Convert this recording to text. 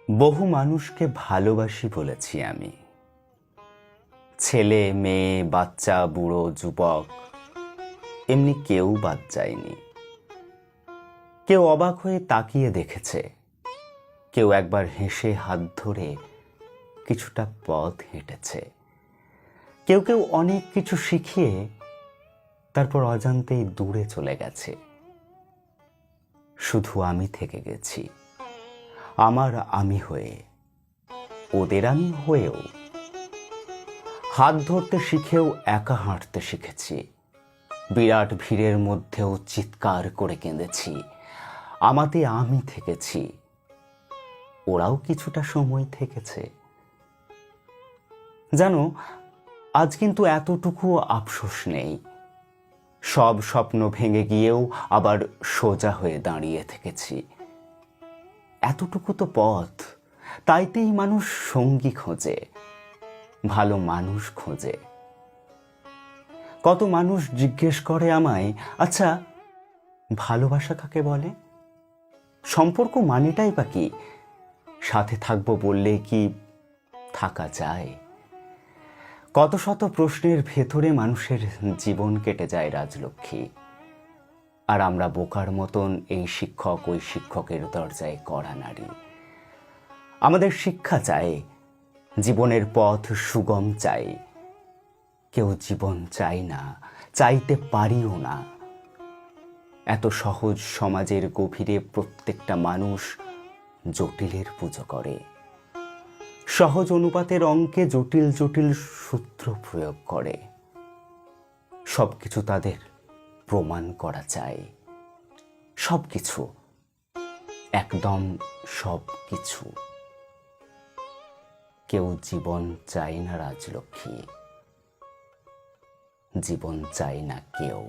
বহু মানুষকে ভালোবাসি বলেছি আমি। ছেলে মেয়ে বাচ্চা বুড়ো যুবক এমনি কেউ বাদ যায়নি। কেউ অবাক হয়ে তাকিয়ে দেখেছে, কেউ একবার হেসে হাত ধরে কিছুটা পথ হেঁটেছে, কেউ কেউ অনেক কিছু শিখিয়ে তারপর অজান্তেই দূরে চলে গেছে। শুধু আমি থেকে গেছি, আমার আমি হয়ে, ওদের আমি হয়েও। হাত ধরতে শিখেও একা হাঁটতে শিখেছি, বিরাট ভিড়ের মধ্যেও চিৎকার করে কেঁদেছি। আমাতে আমি থেকেছি, ওরাও কিছুটা সময় থেকেছে। জানো, আজ কিন্তু এতটুকু আফসোস নেই। সব স্বপ্ন ভেঙে গিয়েও আবার সোজা হয়ে দাঁড়িয়ে থেকেছি। এতটুকু তো পথ, তাইতেই মানুষ সঙ্গী খোঁজে, ভালো মানুষ খোঁজে। কত মানুষ জিজ্ঞেস করে আমায়, আচ্ছা ভালোবাসা কাকে বলে? সম্পর্ক মানেটাই বা কি? সাথে থাকবো বললে কি থাকা যায়? কত শত প্রশ্নের ভেতরে মানুষের জীবন কেটে যায় রাজলক্ষ্মী। আর আমরা বোকার মতন এই শিক্ষক ওই শিক্ষকের দরজায় কড়া নাড়ি। আমাদের শিক্ষা চাই, জীবনের পথ সুগম চাই। কেউ জীবন চাই না, চাইতে পারিও না। এত সহজ সমাজের গভীরে প্রত্যেকটা মানুষ জটিলের পুজো করে। সহজ অনুপাতের অঙ্কে জটিল জটিল সূত্র প্রয়োগ করে। সবকিছু তাদের প্রমাণ করা চাই। সবকিছু, একদম সবকিছু। কেউ জীবন চাই না রাজলক্ষ্মী, জীবন চাই না কেউ।